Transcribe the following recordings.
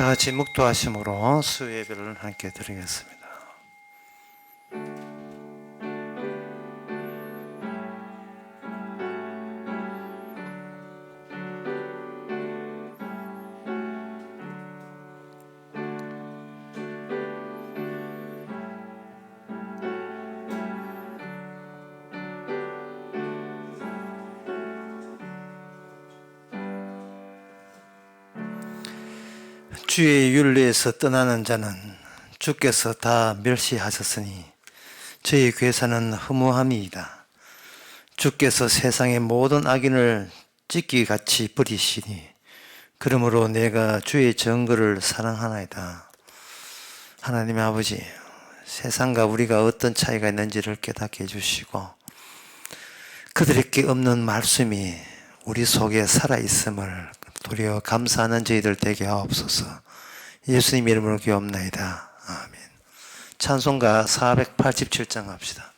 다 같이 묵도하심으로 수요 예배를 함께 드리겠습니다. 주의 윤리에서 떠나는 자는 주께서 다 멸시하셨으니 저희 괴사는 허무함이이다. 주께서 세상의 모든 악인을 찢기같이 버리시니 그러므로 내가 주의 정거를 사랑하나이다. 하나님의 아버지, 세상과 우리가 어떤 차이가 있는지를 깨닫게 해주시고 그들에게 없는 말씀이 우리 속에 살아있음을 도리어 감사하는 저희들 되게 하옵소서. 예수님 이름으로 기도합나이다. 아멘. 찬송가 487장 합시다.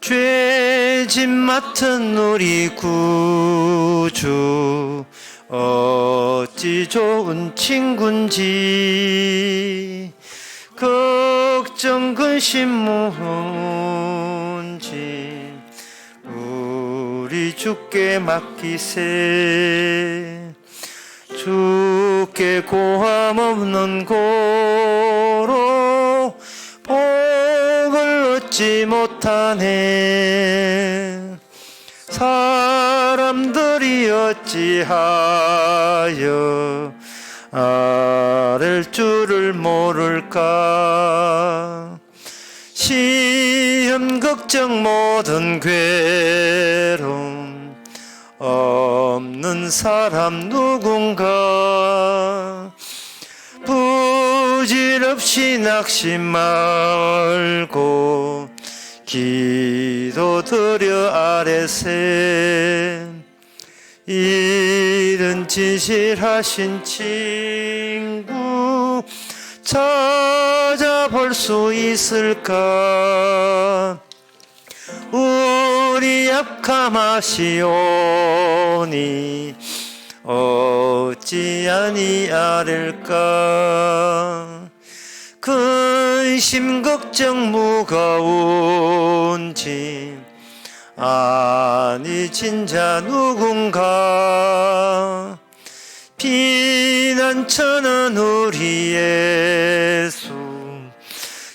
죄짐 맡은 우리 구주 어찌 좋은 친군지 걱정 근심 문지 우리 주께 맡기세. 주께 고함 없는 고로 복을 얻지 못하네. 사람들이 어찌하여 아랠 줄을 모를까. 시험 걱정 모든 괴로움 없는 사람 누군가. 부질없이 낙심 말고 기도드려 아뢰세. 이른 진실하신 친구 찾아볼 수 있을까. 우리 약함하시오니 어찌 아니하릴까. 근심 걱정 무거운 짐 아니 진자 누군가. 피난처는 우리 예수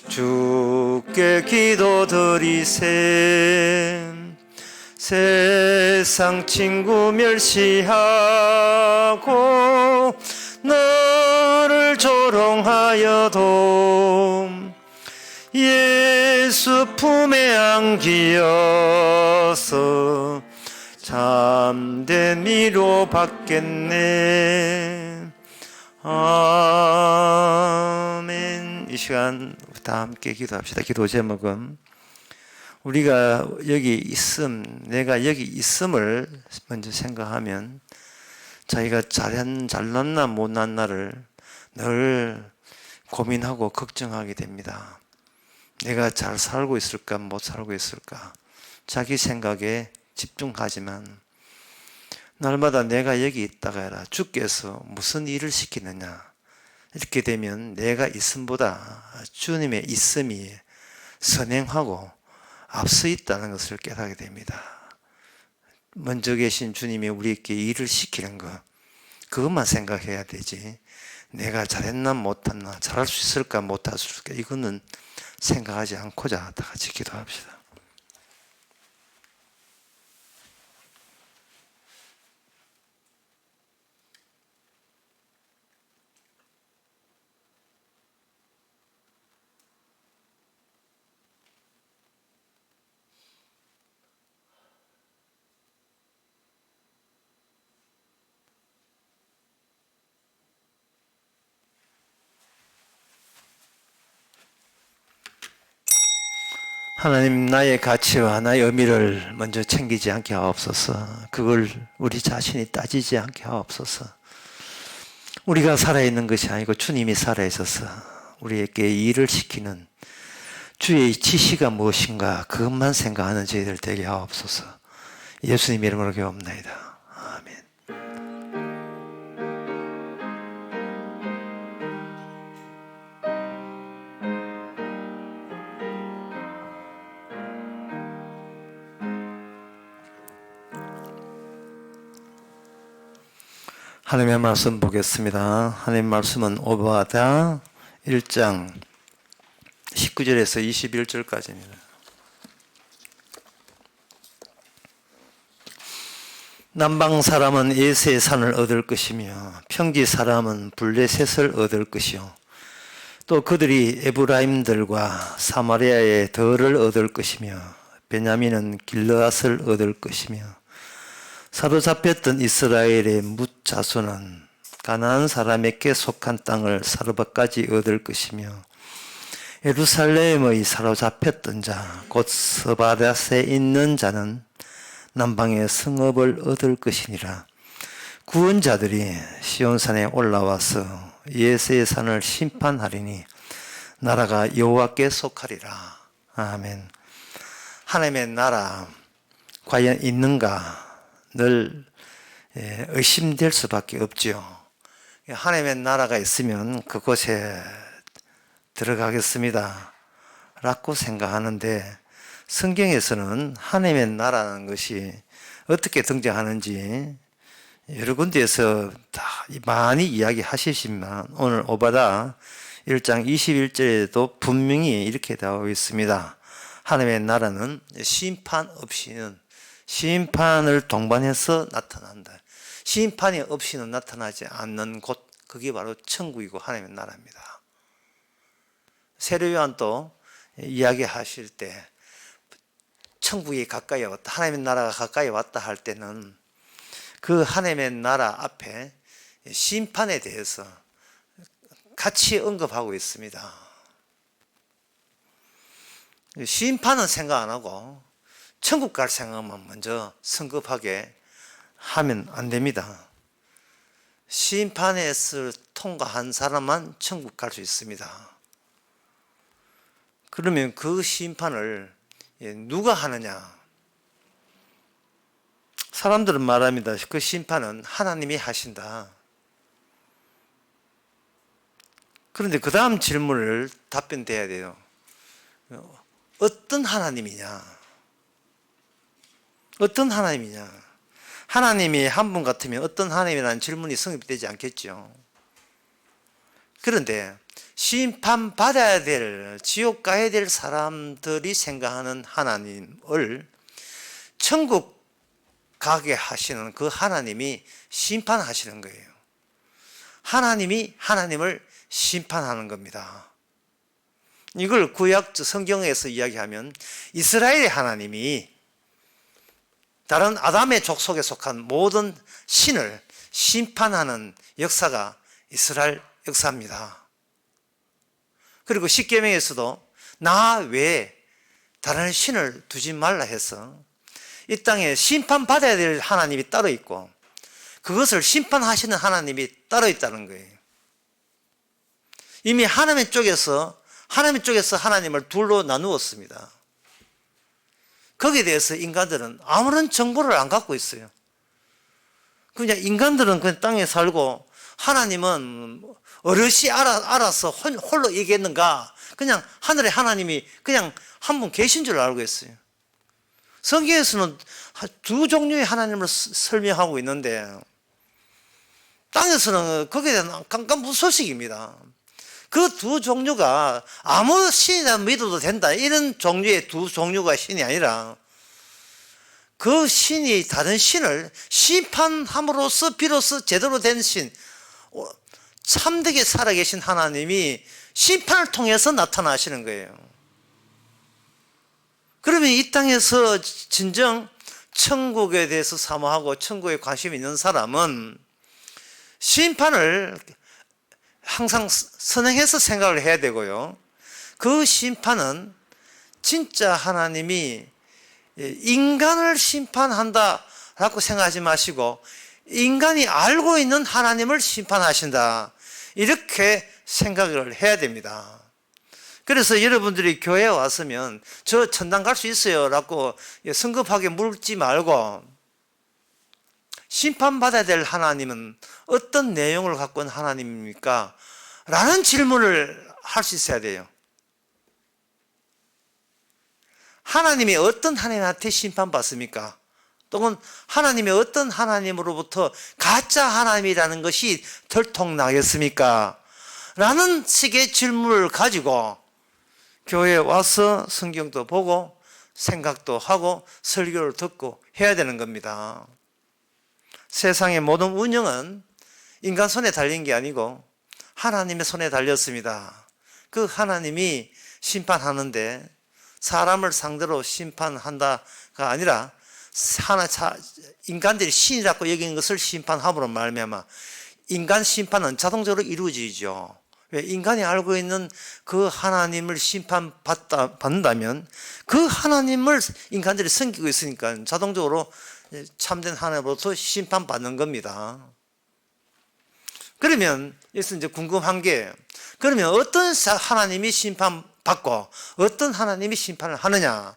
주께 기도드리세. 세상 친구 멸시하고 너를 조롱하여도 예수 품에 안기어서 참된 위로 받겠네. 아멘. 이 시간 다 함께 기도합시다. 기도 제목은 우리가 여기 있음, 내가 여기 있음을 먼저 생각하면 자기가 잘났나 못났나를 늘 고민하고 걱정하게 됩니다. 내가 잘 살고 있을까 못 살고 있을까 자기 생각에 집중하지만 날마다 내가 여기 있다가 해라 주께서 무슨 일을 시키느냐 이렇게 되면 내가 있음보다 주님의 있음이 선행하고 앞서 있다는 것을 깨닫게 됩니다. 먼저 계신 주님이 우리에게 일을 시키는 것 그것만 생각해야 되지 내가 잘했나 못했나 잘할 수 있을까 못할 수 있을까 이거는 생각하지 않고자 다 같이 기도합시다. 하나님 나의 가치와 나의 의미를 먼저 챙기지 않게 하옵소서. 그걸 우리 자신이 따지지 않게 하옵소서. 우리가 살아있는 것이 아니고 주님이 살아있어서 우리에게 일을 시키는 주의 지시가 무엇인가 그것만 생각하는 저희들 되게 하옵소서. 예수님 이름으로 기도합나이다. 아멘. 하나님의 말씀 보겠습니다. 하나님의 말씀은 오바다 1장 19절에서 21절까지입니다. 남방 사람은 에세의 산을 얻을 것이며 평지 사람은 블레셋을 얻을 것이요 또 그들이 에브라임들과 사마리아의 들을 얻을 것이며 베냐민은 길르앗을 얻을 것이며 사로잡혔던 이스라엘의 뭇 자손은 가나안 사람에게 속한 땅을 사르밧까지 얻을 것이며 예루살렘의 사로잡혔던 자 곧 스바닷에 있는 자는 남방의 성읍을 얻을 것이니라. 구원자들이 시온산에 올라와서 예세의 산을 심판하리니 나라가 여호와께 속하리라. 아멘. 하나님의 나라 과연 있는가 늘 의심될 수밖에 없지요. 하나님의 나라가 있으면 그곳에 들어가겠습니다 라고 생각하는데 성경에서는 하나님의 나라라는 것이 어떻게 등장하는지 여러 군데에서 다 많이 이야기하시지만 오늘 오바다 1장 21절에도 분명히 이렇게 나와 있습니다. 하나님의 나라는 심판 없이는 심판을 동반해서 나타난다. 심판이 없이는 나타나지 않는 곳, 그게 바로 천국이고 하나님의 나라입니다. 세례요한도 이야기하실 때 천국이 가까이 왔다, 하나님의 나라가 가까이 왔다 할 때는 그 하나님의 나라 앞에 심판에 대해서 같이 언급하고 있습니다. 심판은 생각 안 하고 천국 갈 생각만 먼저 성급하게 하면 안 됩니다. 심판에서 통과한 사람만 천국 갈 수 있습니다. 그러면 그 심판을 누가 하느냐? 사람들은 말합니다. 그 심판은 하나님이 하신다. 그런데 그 다음 질문을 답변돼야 돼요. 어떤 하나님이냐? 어떤 하나님이냐? 하나님이 한 분 같으면 어떤 하나님이라는 질문이 성립되지 않겠죠. 그런데 심판받아야 될, 지옥 가야 될 사람들이 생각하는 하나님을 천국 가게 하시는 그 하나님이 심판하시는 거예요. 하나님이 하나님을 심판하는 겁니다. 이걸 구약 성경에서 이야기하면 이스라엘의 하나님이 다른 아담의 족속에 속한 모든 신을 심판하는 역사가 이스라엘 역사입니다. 그리고 십계명에서도 나 외에 다른 신을 두지 말라 해서 이 땅에 심판받아야 될 하나님이 따로 있고 그것을 심판하시는 하나님이 따로 있다는 거예요. 이미 하나님 쪽에서 하나님을 둘로 나누었습니다. 거기에 대해서 인간들은 아무런 정보를 안 갖고 있어요. 그냥 인간들은 그냥 땅에 살고 하나님은 어르시 알아서 홀로 얘기했는가? 그냥 하늘에 하나님이 그냥 한 분 계신 줄 알고 있어요. 성경에서는 두 종류의 하나님을 설명하고 있는데 땅에서는 거기에 대한 깜깜무소식입니다. 그 두 종류가 아무 신이나 믿어도 된다 이런 종류의 두 종류가 신이 아니라 그 신이 다른 신을 심판함으로써 비로소 제대로 된 신, 참되게 살아계신 하나님이 심판을 통해서 나타나시는 거예요. 그러면 이 땅에서 진정 천국에 대해서 사모하고 천국에 관심 있는 사람은 심판을 항상 선행해서 생각을 해야 되고요. 그 심판은 진짜 하나님이 인간을 심판한다라고 생각하지 마시고 인간이 알고 있는 하나님을 심판하신다 이렇게 생각을 해야 됩니다. 그래서 여러분들이 교회에 왔으면 저 천당 갈 수 있어요 라고 성급하게 물지 말고 심판받아야 될 하나님은 어떤 내용을 갖고 있는 하나님입니까? 라는 질문을 할 수 있어야 돼요. 하나님이 어떤 하나님한테 심판받습니까? 또는 하나님이 어떤 하나님으로부터 가짜 하나님이라는 것이 들통나겠습니까? 라는 식의 질문을 가지고 교회에 와서 성경도 보고 생각도 하고 설교를 듣고 해야 되는 겁니다. 세상의 모든 운영은 인간 손에 달린 게 아니고 하나님의 손에 달렸습니다. 그 하나님이 심판하는데 사람을 상대로 심판한다가 아니라 인간들이 신이라고 여기는 것을 심판함으로 말미암아 인간 심판은 자동적으로 이루어지죠. 왜? 인간이 알고 있는 그 하나님을 심판받는다면 그 하나님을 인간들이 섬기고 있으니까 자동적으로 참된 하나님으로부터 심판받는 겁니다. 그러면 여기서 이제 궁금한 게, 그러면 어떤 하나님이 심판받고 어떤 하나님이 심판을 하느냐?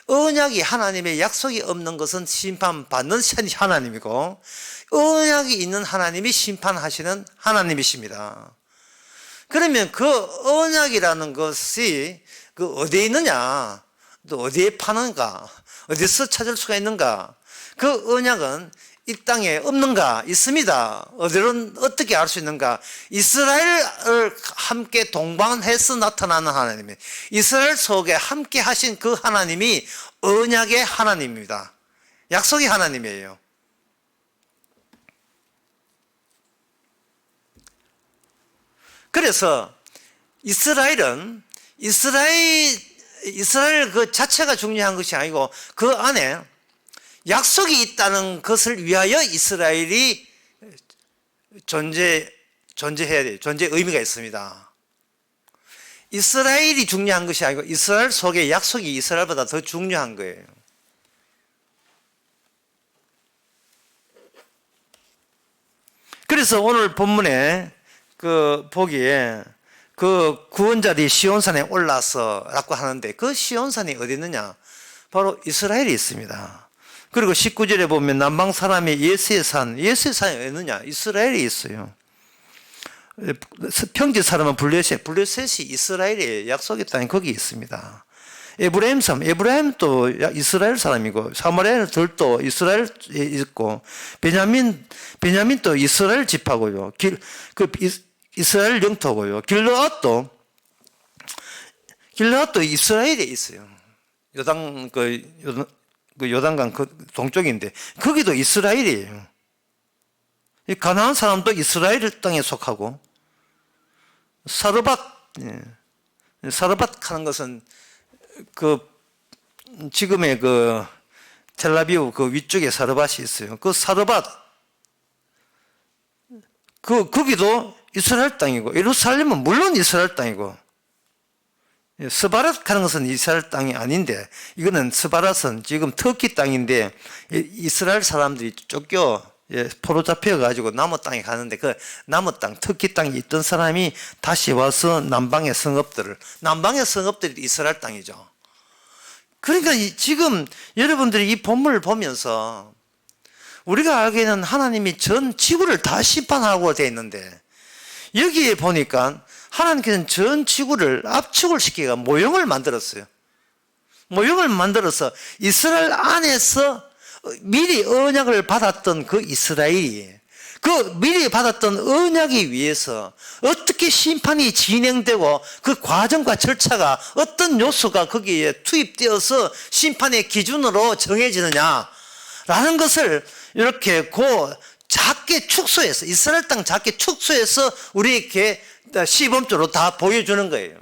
언약이 하나님의 약속이 없는 것은 심판받는 하나님이고 언약이 있는 하나님이 심판하시는 하나님이십니다. 그러면 그 언약이라는 것이 그 어디에 있느냐? 또 어디에 파는가? 어디서 찾을 수가 있는가? 그 언약은 이 땅에 없는가? 있습니다. 어떻게 알 수 있는가? 이스라엘을 함께 동반해서 나타나는 하나님이에요. 이스라엘 속에 함께 하신 그 하나님이 언약의 하나님입니다. 약속의 하나님이에요. 그래서 이스라엘 그 자체가 중요한 것이 아니고 그 안에 약속이 있다는 것을 위하여 이스라엘이 존재해야 돼요. 존재의 의미가 있습니다. 이스라엘이 중요한 것이 아니고 이스라엘 속에 약속이 이스라엘보다 더 중요한 거예요. 그래서 오늘 본문에 그 보기에 그 구원자들이 시온산에 올라서 라고 하는데 그 시온산이 어디 있느냐? 바로 이스라엘이 있습니다. 그리고 19절에 보면 남방 사람이 예수의 산이 어디 있느냐? 이스라엘이 있어요. 평지 사람은 블레셋이 이스라엘의 약속의 땅이 거기 있습니다. 에브라임도 이스라엘 사람이고 사마리아들도 이스라엘에 있고 베냐민도 이스라엘 지파고요. 이스라엘 영토고요. 길르앗도 이스라엘에 있어요. 요단강 동쪽인데 거기도 이스라엘이에요. 가나안 사람도 이스라엘 땅에 속하고 사르밧 하는 것은 그 지금의 그 텔라비브 그 위쪽에 사르밧이 있어요. 그 사르밧 거기도 이스라엘 땅이고 예루살렘은 물론 이스라엘 땅이고 스바랏 하는 것은 이스라엘 땅이 아닌데 이거는 스바랏은 지금 터키 땅인데 이스라엘 사람들이 쫓겨 포로 잡혀가지고 나무 땅에 가는데 그 나무 땅 터키 땅에 있던 사람이 다시 와서 남방의 성읍들이 이스라엘 땅이죠. 그러니까 지금 여러분들이 이 본문을 보면서 우리가 알기에는 하나님이 전 지구를 다 심판하고 되어 있는데 여기에 보니까 하나님께서는 전 지구를 압축을 시키고 모형을 만들었어요. 모형을 만들어서 이스라엘 안에서 미리 언약을 받았던 그 이스라엘이 그 미리 받았던 언약에 위해서 어떻게 심판이 진행되고 그 과정과 절차가 어떤 요소가 거기에 투입되어서 심판의 기준으로 정해지느냐라는 것을 이렇게 작게 축소해서 이스라엘 땅 작게 축소해서 우리에게 시범적으로 다 보여주는 거예요.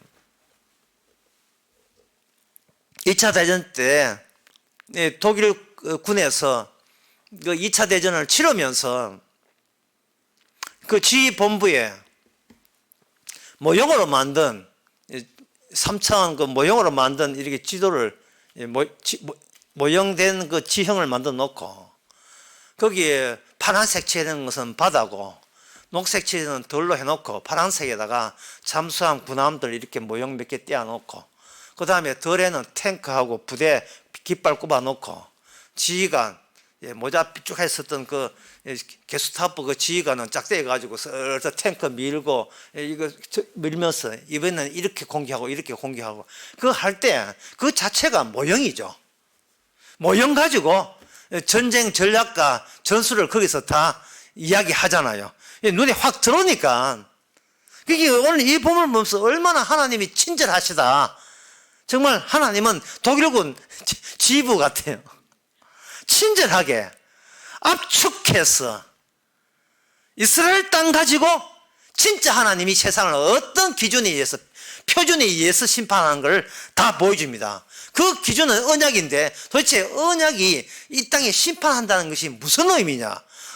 2차 대전 때 독일 군에서 그 2차 대전을 치르면서 그 지휘본부에 모형으로 만든 3차원 그 모형으로 만든 이렇게 지도를 모형된 그 지형을 만들어 놓고 거기에 파란색 칠하는 것은 바다고 녹색 칠은 덜로 해놓고 파란색에다가 잠수함 군함들 이렇게 모형 몇 개 띄워놓고 그 다음에 덜에는 탱크하고 부대 깃발 꼽아놓고 지휘관 모자 삐죽하게 썼던 그 게스타프 그 지휘관은 짝대기 가지고 서서 탱크 밀고 이거 밀면서 이번에는 이렇게 공격하고 이렇게 공격하고 그거 할 때 그 자체가 모형이죠. 모형 가지고 전쟁 전략과 전술을 거기서 다 이야기하잖아요. 눈에 확 들어오니까 그게 오늘 이 본문을 보면서 얼마나 하나님이 친절하시다. 정말 하나님은 독일군 지휘부 같아요. 친절하게 압축해서 이스라엘 땅 가지고 진짜 하나님이 세상을 어떤 기준에 의해서 표준에 의해서 심판하는 걸 다 보여줍니다. 그 기준은 언약인데 도대체 언약이 이 땅에 심판한다는 것이 무슨 의미냐?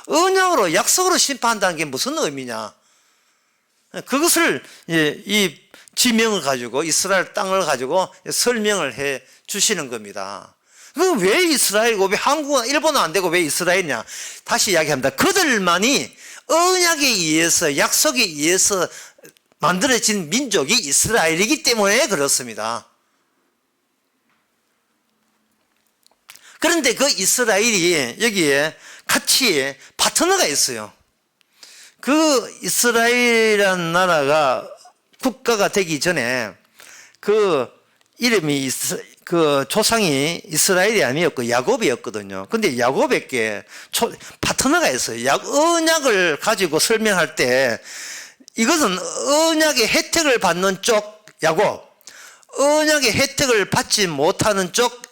언약으로 약속으로 심판한다는 게 무슨 의미냐? 그것을 이 지명을 가지고 이스라엘 땅을 가지고 설명을 해 주시는 겁니다. 그럼 왜 이스라엘이고 왜 한국은 일본은 안 되고 왜 이스라엘이냐? 다시 이야기합니다. 그들만이 언약에 의해서 약속에 의해서 만들어진 민족이 이스라엘이기 때문에 그렇습니다. 그런데 그 이스라엘이 여기에 같이 파트너가 있어요. 그 이스라엘이라는 나라가 국가가 되기 전에 그 이름이 그 조상이 이스라엘이 아니었고 야곱이었거든요. 근데 야곱에게 파트너가 있어요. 언약을 가지고 설명할 때 이것은 언약의 혜택을 받는 쪽 야곱, 언약의 혜택을 받지 못하는 쪽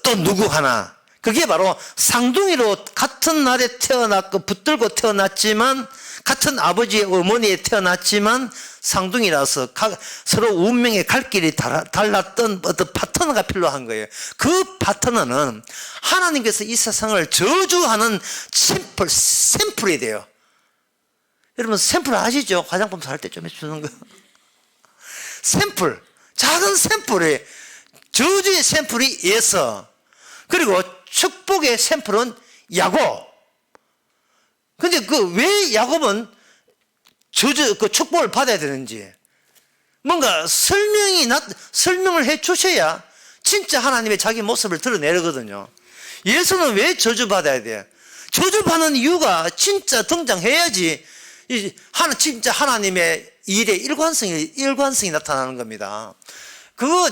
또 누구 하나. 그게 바로 쌍둥이로 같은 날에 태어났고 붙들고 태어났지만 같은 아버지의 어머니에 태어났지만 쌍둥이라서 서로 운명의 갈 길이 달랐던 어떤 파트너가 필요한 거예요. 그 파트너는 하나님께서 이 세상을 저주하는 샘플이 돼요. 여러분 샘플 아시죠? 화장품 살 때 좀 해주는 거. 샘플, 작은 샘플이 저주의 샘플이 예서 그리고 축복의 샘플은 야곱. 근데 그 왜 야곱은 그 축복을 받아야 되는지 뭔가 설명을 해 주셔야 진짜 하나님의 자기 모습을 드러내거든요. 예수는 왜 저주받아야 돼? 저주받는 이유가 진짜 등장해야지 진짜 하나님의 일의 일관성이 나타나는 겁니다. 그거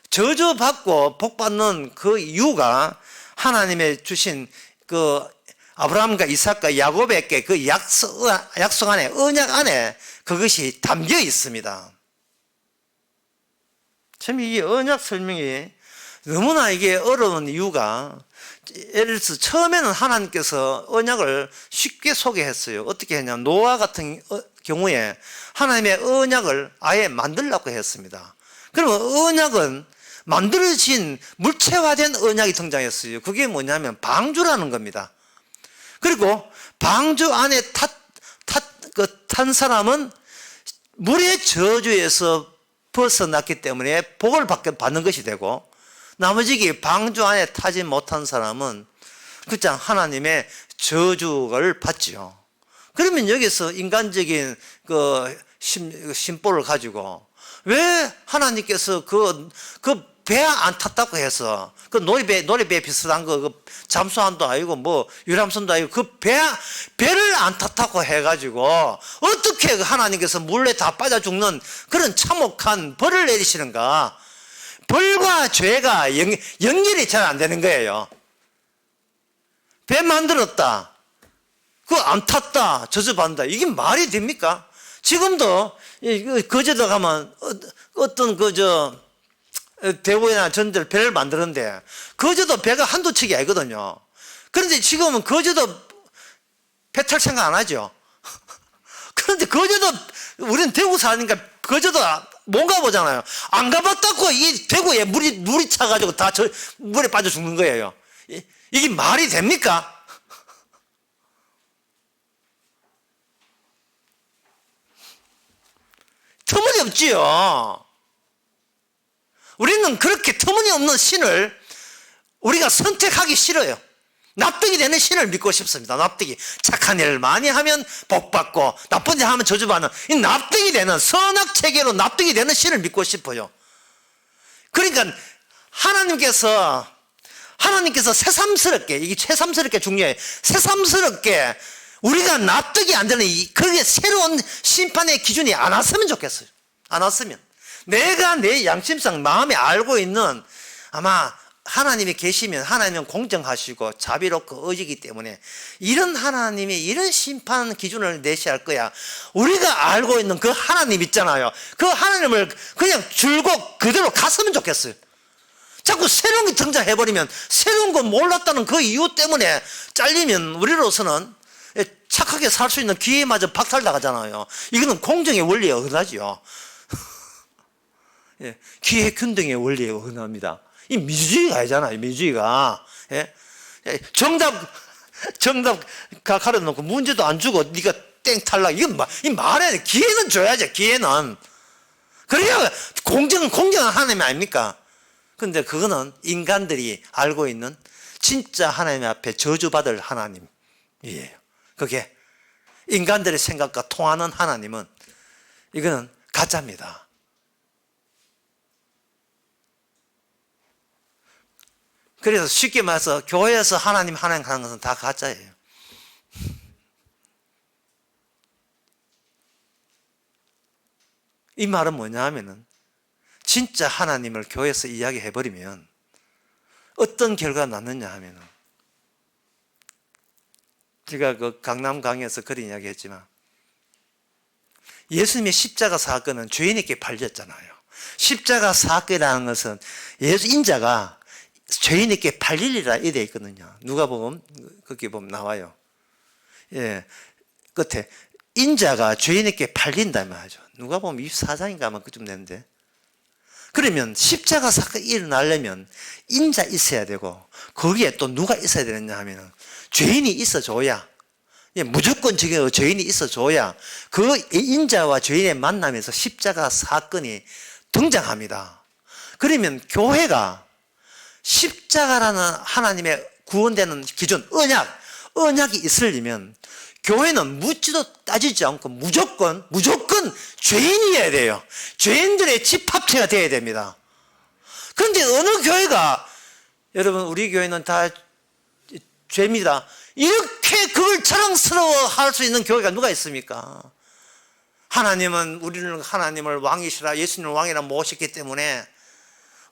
저주받고 복받는 그 이유가 하나님의 주신 그 아브라함과 이삭과 야곱에게 그 약속 안에 언약 안에 그것이 담겨 있습니다. 참 이 언약 설명이 너무나 이게 어려운 이유가 예를 들어서 처음에는 하나님께서 언약을 쉽게 소개했어요. 어떻게 했냐면 노아 같은 경우에 하나님의 언약을 아예 만들려고 했습니다. 그러면 언약은 만들어진 물체화된 언약이 등장했어요. 그게 뭐냐면 방주라는 겁니다. 그리고 방주 안에 탄 사람은 물의 저주에서 벗어났기 때문에 복을 받는 것이 되고 나머지 방주 안에 타지 못한 사람은 그냥 하나님의 저주를 받지요. 그러면 여기서 인간적인 그 심보를 가지고 왜 하나님께서 그 배 안 탔다고 해서 그 놀이배 비슷한 거 잠수함도 아니고 뭐 유람선도 아니고 그 배를 안 탔다고 해가지고 어떻게 하나님께서 물에 다 빠져 죽는 그런 참혹한 벌을 내리시는가? 벌과 죄가 연결이 잘 안 되는 거예요. 배 만들었다. 그거 안 탔다. 저주받는다. 이게 말이 됩니까? 지금도 거제도 가면 어떤 대구나 전들 배를 만드는데 거제도 배가 한두 척이 아니거든요. 그런데 지금은 거제도 배 탈 생각 안 하죠. 그런데 거제도 우리는 대구 사니까 거제도 못 가보잖아요. 안 가봤다고 이 대구에 물이 차가지고 다 물에 빠져 죽는 거예요. 이게 말이 됩니까? 터무니없지요. 우리는 그렇게 터무니없는 신을 우리가 선택하기 싫어요. 납득이 되는 신을 믿고 싶습니다. 납득이. 착한 일을 많이 하면 복받고 나쁜 일 하면 저주받는 이 납득이 되는 선악체계로 납득이 되는 신을 믿고 싶어요. 그러니까 하나님께서 새삼스럽게, 이게 새삼스럽게 중요해요. 새삼스럽게 우리가 납득이 안 되는 그게 새로운 심판의 기준이 안 왔으면 좋겠어요. 안 왔으면. 내가 내 양심상 마음에 알고 있는, 아마 하나님이 계시면 하나님은 공정하시고 자비롭고 의지기 때문에 이런 하나님이 이런 심판 기준을 내시할 거야. 우리가 알고 있는 그 하나님 있잖아요. 그 하나님을 그냥 줄곧 그대로 갔으면 좋겠어요. 자꾸 새로운 게 등장해버리면 새로운 거 몰랐다는 그 이유 때문에 잘리면 우리로서는 착하게 살 수 있는 기회마저 박탈당하잖아요. 이거는 공정의 원리에 어긋나지요. 기회균등의 원리에 어긋납니다. 이 민주주의가 아니잖아요. 민주주의가. 정답 가려놓고 문제도 안 주고 네가 땡 탈락. 이건 말해. 기회는 줘야죠. 기회는. 그래야 공정한 하나님 아닙니까? 근데 그거는 인간들이 알고 있는 진짜 하나님 앞에 저주받을 하나님이에요. 그게 인간들의 생각과 통하는 하나님은 이거는 가짜입니다. 그래서 쉽게 말해서 교회에서 하나님 하는 것은 다 가짜예요. 이 말은 뭐냐 하면은 진짜 하나님을 교회에서 이야기해버리면 어떤 결과가 났느냐 하면은, 제가 그 강남 강의에서 그런 이야기 했지만 예수님의 십자가 사건은 죄인에게 팔렸잖아요. 십자가 사건이라는 것은 예수 인자가 죄인에게 팔리리라 이래 있거든요. 누가 보면 거기 보면 나와요. 끝에 인자가 죄인에게 팔린다 말이죠. 누가 보면 24장인가 아마 그쯤 되는데, 그러면 십자가 사건이 일어나려면 인자 있어야 되고 거기에 또 누가 있어야 되느냐 하면 죄인이 있어줘야, 무조건 죄인이 있어줘야 그 인자와 죄인의 만남에서 십자가 사건이 등장합니다. 그러면 교회가 십자가라는 하나님의 구원되는 기준, 언약이 있으려면 교회는 묻지도 따지지 않고 무조건 죄인이어야 돼요. 죄인들의 집합체가 되어야 됩니다. 그런데 어느 교회가, 여러분 우리 교회는 다 죄입니다, 이렇게 그걸 자랑스러워 할 수 있는 교회가 누가 있습니까? 우리는 하나님을 왕이시라, 예수님을 왕이라 모셨기 때문에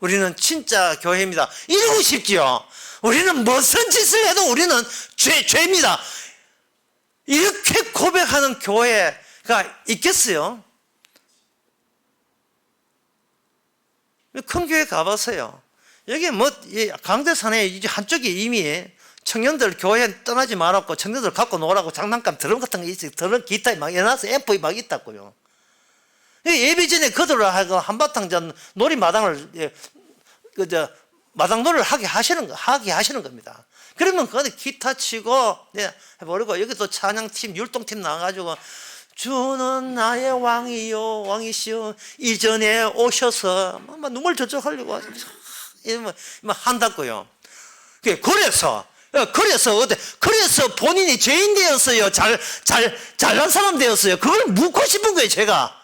우리는 진짜 교회입니다 이러고 싶지요. 우리는 무슨 짓을 해도 우리는 죄입니다 이렇게 고백하는 교회가 있겠어요? 큰 교회 가보세요. 여기 강대산에 이제 한쪽에 이미 청년들 교회 떠나지 말았고 청년들 갖고 놀라고 장난감 드럼 같은 거 있어요. 드럼 기타에 막 해놔서 앰프에 막 있다고요. 예배 전에 그들을 하고 한바탕 놀이마당을 마당놀이를 하게 하시는 겁니다. 그러면 거기 기타 치고 해버리고 여기 또 찬양팀 율동팀 나와가지고 주는 나의 왕이요 왕이시여 이전에 오셔서 막 눈물 절절 흘리고 한다고요. 그래서 본인이 죄인 되었어요? 잘난 사람 되었어요? 그걸 묻고 싶은 거예요, 제가.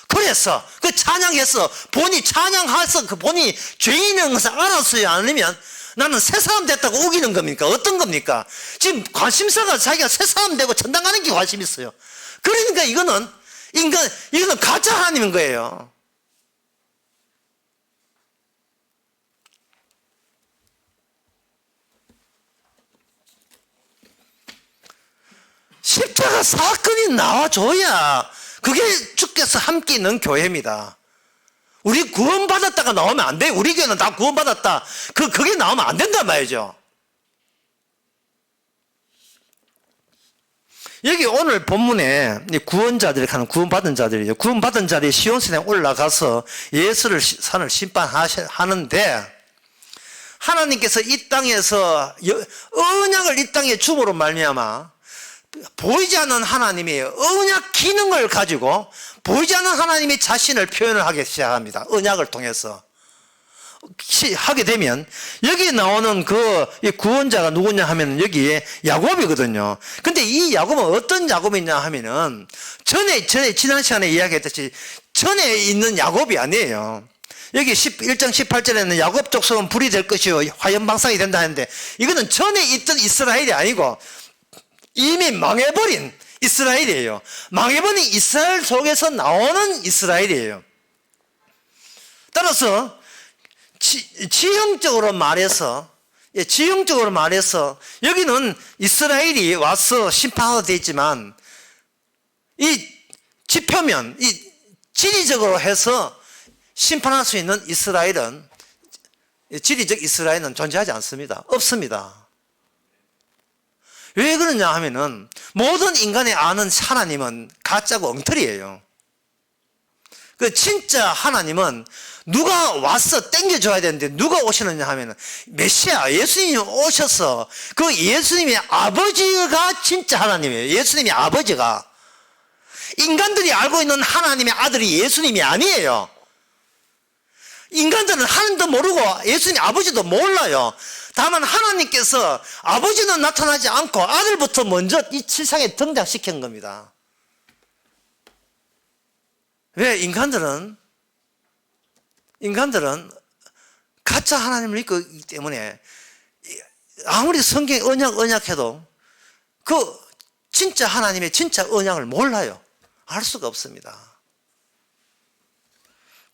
그래서 그 찬양해서 본인이 찬양해서 본인이 죄인인 것을 알았어요? 아니면 나는 새 사람 됐다고 우기는 겁니까? 어떤 겁니까? 지금 관심사가 자기가 새 사람 되고 천당 가는 게 관심 있어요. 그러니까 이거는 가짜 하나님인 거예요. 십자가 사건이 나와줘야 그게 주께서 함께 있는 교회입니다. 우리 구원받았다가 나오면 안 돼. 우리 교회는 다 구원받았다. 그게 나오면 안 된단 말이죠. 여기 오늘 본문에 구원자들이 가는 구원받은 자들이에요. 구원받은 자들이 시온산에 올라가서 예수를 산을 심판하는데 하나님께서 이 땅에서 언약을 이 땅에 줌으로 말미암아 보이지 않는 하나님이 언약 기능을 가지고 보이지 않는 하나님이 자신을 표현을 하기 시작합니다. 언약을 통해서. 하게 되면 여기 나오는 이 구원자가 누구냐 하면 여기에 야곱이거든요. 근데 이 야곱은 어떤 야곱이냐 하면은 지난 시간에 이야기했듯이 전에 있는 야곱이 아니에요. 여기 1장 18절에는 야곱 족속은 불이 될 것이요 화염방사가 된다 하는데 이거는 전에 있던 이스라엘이 아니고 이미 망해버린 이스라엘이에요. 망해버린 이스라엘 속에서 나오는 이스라엘이에요. 따라서 지형적으로 말해서 여기는 이스라엘이 와서 심판하게 되어 있지만 이 지표면 이 지리적으로 해서 심판할 수 있는 이스라엘은 지리적 이스라엘은 존재하지 않습니다. 없습니다. 왜 그러냐 하면은 모든 인간이 아는 하나님은 가짜고 엉터리예요. 그 진짜 하나님은 누가 와서 땡겨줘야 되는데 누가 오시느냐 하면은 메시아 예수님이 오셔서 그 예수님의 아버지가 진짜 하나님이에요. 예수님의 아버지가 인간들이 알고 있는 하나님의 아들이 예수님이 아니에요. 인간들은 하나님도 모르고 예수님 아버지도 몰라요. 다만 하나님께서 아버지는 나타나지 않고 아들부터 먼저 이 세상에 등장시킨 겁니다. 왜? 인간들은 가짜 하나님을 믿고 있기 때문에 아무리 성경이 언약해도 그 진짜 하나님의 진짜 언약을 몰라요. 알 수가 없습니다.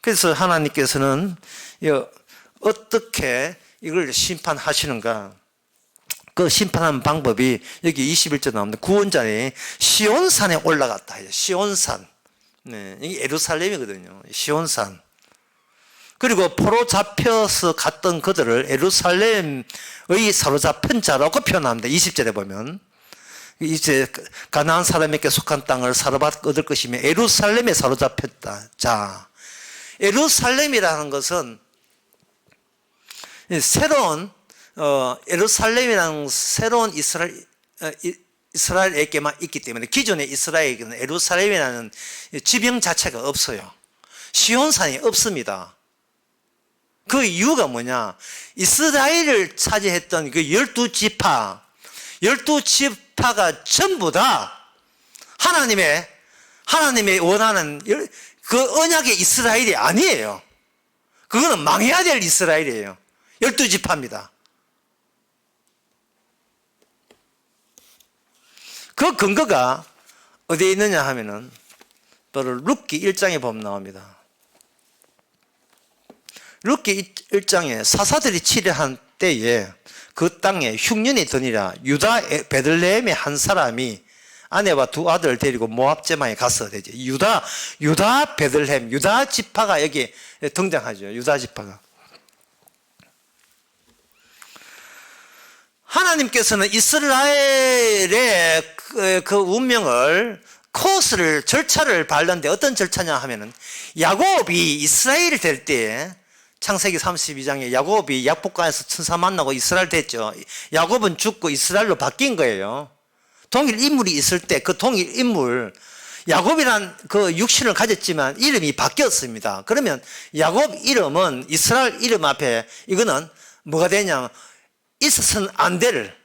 그래서 하나님께서는 어떻게 이걸 심판하시는가? 그 심판하는 방법이 여기 21절 나옵니다. 구원자는 시온산에 올라갔다 해요. 시온산. 네, 이게 예루살렘이거든요. 시온산. 그리고 포로 잡혀서 갔던 그들을 예루살렘의 사로잡힌 자라고 표현합니다. 20절에 보면 이제 가나안 사람에게 속한 땅을 사로잡 얻을 것이며 예루살렘에 사로잡혔다. 자, 예루살렘이라는 것은 새로운 예루살렘이라는 새로운 이스라엘에게만 있기 때문에 기존의 이스라엘에게는 예루살렘이라는 지명 자체가 없어요. 시온산이 없습니다. 그 이유가 뭐냐? 이스라엘을 차지했던 그 12지파가 전부 다 하나님의 원하는 그 언약의 이스라엘이 아니에요. 그거는 망해야 될 이스라엘이에요. 12지파입니다. 그 근거가 어디에 있느냐 하면은 바로 룻기 1장에 보면 나옵니다. 룻기 1장에 사사들이 치려한 때에 그 땅에 흉년이 드니라 유다 베들레헴의 한 사람이 아내와 두 아들을 데리고 모압 제방에 갔어야 되죠. 유다 베들레헴, 유다 지파가 여기 등장하죠. 유다 지파가. 하나님께서는 이스라엘의 그 운명을 절차를 밟는데 어떤 절차냐 하면은 야곱이 이스라엘이 될 때에 창세기 32장에 야곱이 약복강에서 천사 만나고 이스라엘 됐죠. 야곱은 죽고 이스라엘로 바뀐 거예요. 동일 인물이 있을 때 그 동일 인물 야곱이란 그 육신을 가졌지만 이름이 바뀌었습니다. 그러면 야곱 이름은 이스라엘 이름 앞에 이거는 뭐가 되냐? 있어서는 안 될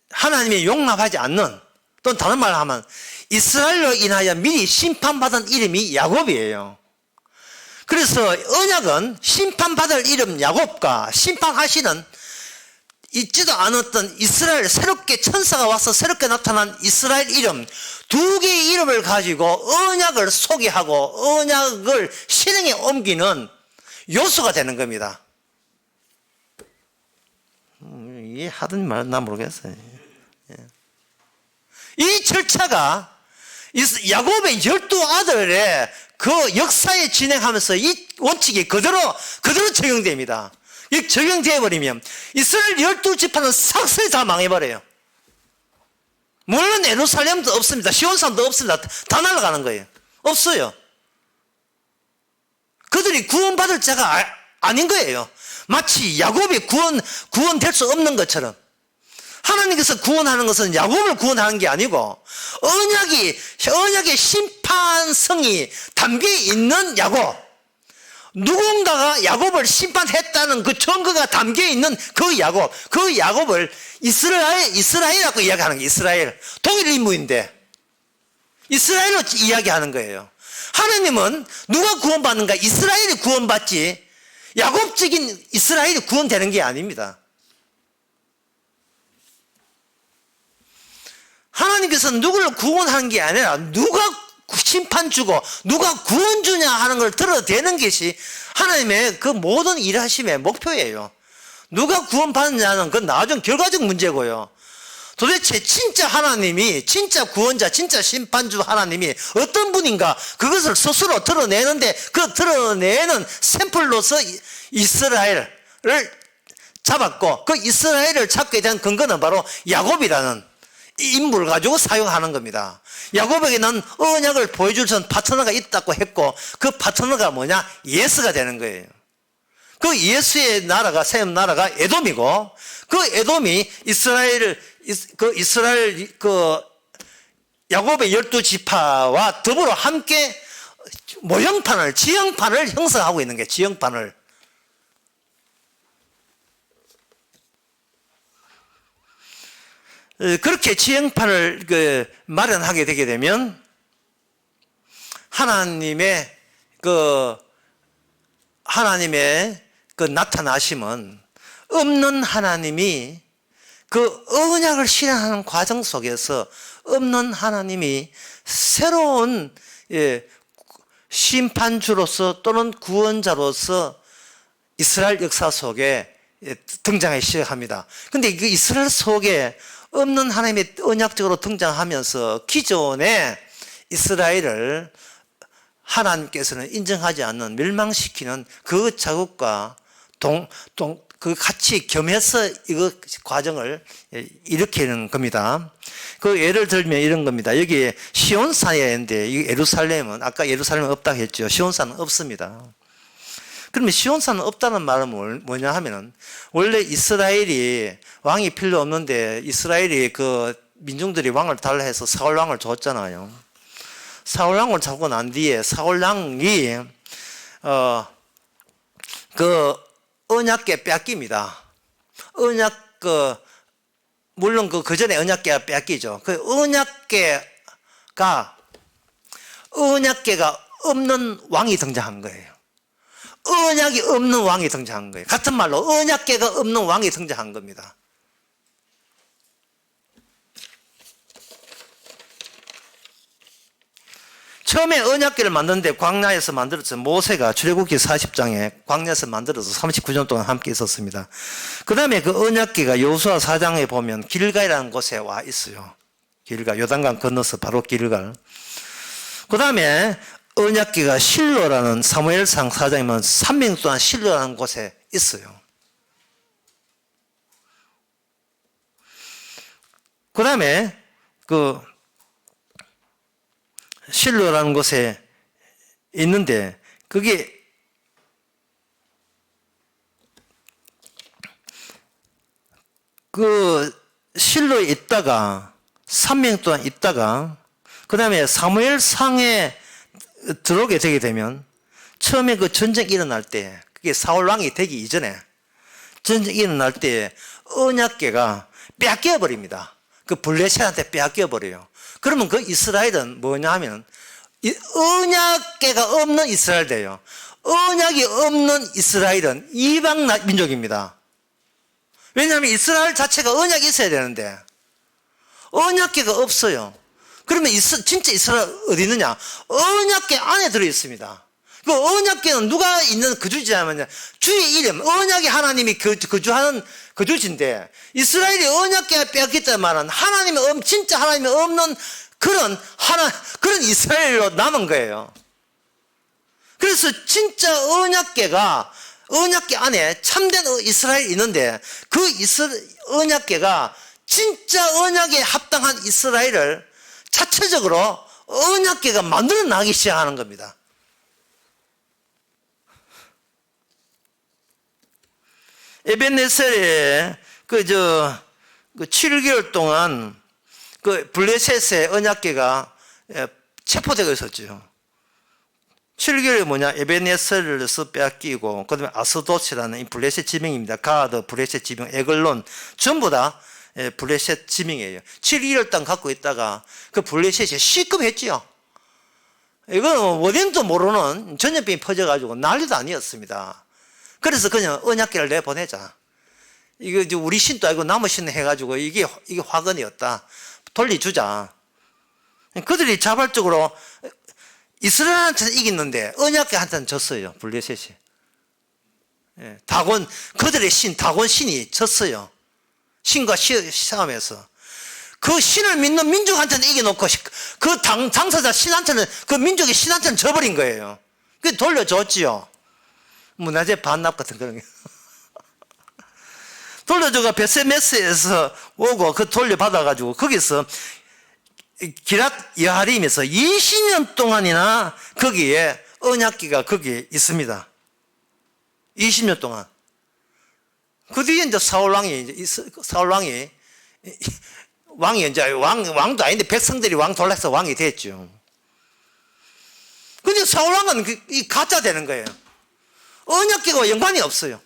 하나님이 용납하지 않는 또는 다른 말로 하면 이스라엘로 인하여 미리 심판받은 이름이 야곱이에요. 그래서 언약은 심판받을 이름 야곱과 심판하시는 있지도 않았던 이스라엘 새롭게 천사가 와서 새롭게 나타난 이스라엘 이름 두 개의 이름을 가지고 언약을 소개하고 언약을 실행에 옮기는 요소가 되는 겁니다. 이게 하든 말든 난 모르겠어요. 이 절차가 야곱의 12아들의 그 역사에 진행하면서 이 원칙이 그대로 적용됩니다. 이 적용되어 버리면 이스라엘 12지파는 싹쓸이 다 망해버려요. 물론 예루살렘도 없습니다. 시온산도 없습니다. 다 날아가는 거예요. 없어요. 그들이 구원받을 자가 아닌 거예요. 마치 야곱이 구원될 수 없는 것처럼 하나님께서 구원하는 것은 야곱을 구원하는 게 아니고 언약의 심판성이 담겨 있는 야곱, 누군가가 야곱을 심판했다는 그 증거가 담겨 있는 그 야곱을 이스라엘이라고 이야기하는 거예요. 이스라엘. 독일 인물인데 이스라엘로 이야기하는 거예요. 하나님은 누가 구원받는가? 이스라엘이 구원받지 야곱적인 이스라엘이 구원되는 게 아닙니다. 하나님께서는 누구를 구원하는 게 아니라 누가 심판 주고 누가 구원 주냐 하는 걸 들어대는 것이 하나님의 그 모든 일하심의 목표예요. 누가 구원받느냐는 그건 나중 결과적 문제고요. 도대체 진짜 하나님이, 진짜 구원자, 진짜 심판주 하나님이 어떤 분인가 그것을 스스로 드러내는데 그 드러내는 샘플로서 이스라엘을 잡았고 그 이스라엘을 잡게 된 근거는 바로 야곱이라는 인물을 가지고 사용하는 겁니다. 야곱에게는 언약을 보여줄 전 파트너가 있다고 했고 그 파트너가 뭐냐? 예수가 되는 거예요. 그 예수의 나라가 세운 나라가 에돔이고 그 에돔이 이스라엘 야곱의 12지파와 더불어 함께 지형판을 형성하고 있는 게 지형판을. 그렇게 지형판을 마련하게 되게 되면 하나님의 나타나심은 없는 하나님이 그 언약을 실현하는 과정 속에서 없는 하나님이 새로운 심판주로서 또는 구원자로서 이스라엘 역사 속에 등장하기 시작합니다. 그런데 그 이스라엘 속에 없는 하나님이 언약적으로 등장하면서 기존의 이스라엘을 하나님께서는 인정하지 않는 멸망시키는 그 자국과 그 같이 겸해서 이거 과정을 일으키는 겁니다. 그 예를 들면 이런 겁니다. 여기 시온산인데 이 예루살렘은 아까 예루살렘은 없다고 했죠. 시온산은 없습니다. 그러면 시온산은 없다는 말은 뭐냐 하면은 원래 이스라엘이 왕이 필요 없는데 이스라엘이 그 민중들이 왕을 달라 해서 사울 왕을 줬잖아요. 사울 왕을 잡고 난 뒤에 사울 왕이 그 언약궤 뺏깁니다. 물론 그 전에 언약궤가 뺏기죠. 그 언약궤가 없는 왕이 등장한 거예요. 언약이 없는 왕이 등장한 거예요. 같은 말로 언약궤가 없는 왕이 등장한 겁니다. 처음에 언약궤를 만드는데 광야에서 만들었죠. 모세가 출애굽기 40장에 광야에서 만들어서 39년 동안 함께 있었습니다. 그 다음에 그 언약궤가 여호수아 4장에 보면 길갈이라는 곳에 와 있어요. 길갈, 요단강 건너서 바로 길갈. 그 다음에 언약궤가 실로라는 사무엘상 4장에 보면 3년 동안 실로라는 곳에 있어요. 그 다음에 실로라는 곳에 있는데 그게 실로에 있다가 3년 동안 있다가 그 다음에 사무엘상에 들어오게 되게 되면 처음에 그 전쟁이 일어날 때 그게 사울왕이 되기 이전에 전쟁이 일어날 때 언약궤가 빼앗겨버립니다. 그 블레셋한테 빼앗겨버려요. 그러면 그 이스라엘은 뭐냐 하면 언약궤가 없는 이스라엘 돼요. 언약이 없는 이스라엘은 이방 민족입니다. 왜냐하면 이스라엘 자체가 언약이 있어야 되는데 언약궤가 없어요. 그러면 진짜 이스라엘 어디 있느냐? 언약궤 안에 들어있습니다. 그 언약궤는 누가 있는 거주지냐면 주의 이름, 언약이 하나님이 거주하는 거주지인데 이스라엘이 언약궤가 빼앗겼다는 말은 진짜 하나님이 없는 그런 이스라엘로 남은 거예요. 그래서 진짜 언약궤 안에 참된 이스라엘이 있는데 그 언약궤가 진짜 언약에 합당한 이스라엘을 자체적으로 언약궤가 만들어 나기 시작하는 겁니다. 에벤네셀에 7개월 동안 블레셋의 언약궤가 체포되고 있었죠. 7개월이 뭐냐? 에베네셀에서 빼앗기고, 그 다음에 아스도스라는 이 블레셋 지명입니다. 가드, 블레셋 지명, 에글론, 전부 다 블레셋 지명이에요. 7개월 땅 갖고 있다가 그 블레셋이 시급했지요. 이건 원인도 모르는 전염병이 퍼져가지고 난리도 아니었습니다. 그래서 그냥 언약궤를 내보내자. 이거 우리 신도 아니고 남의 신 해가지고 이게 화근이었다. 돌려주자. 그들이 자발적으로 이스라엘한테는 이겼는데 언약궤한테는 졌어요. 블레셋이. 다곤, 그들의 신, 다곤 신이 졌어요. 신과 싸움에서. 그 신을 믿는 민족한테는 이겨놓고 그 당사자 신한테는, 그 민족의 신한테는 져버린 거예요. 그 돌려줬지요. 문화재 반납 같은 그런 게. 돌려줘가 베세메스에서 오고 그 돌려받아가지고 거기서 기랏 여하림에서 20년 동안이나 거기에 언약궤가 거기에 있습니다. 20년 동안. 그 뒤에 이제 사울왕이 이제 왕도 아닌데 백성들이 왕 돌려서 왕이 됐죠. 근데 사울왕은 이 가짜 되는 거예요. 언약궤와 연관이 없어요.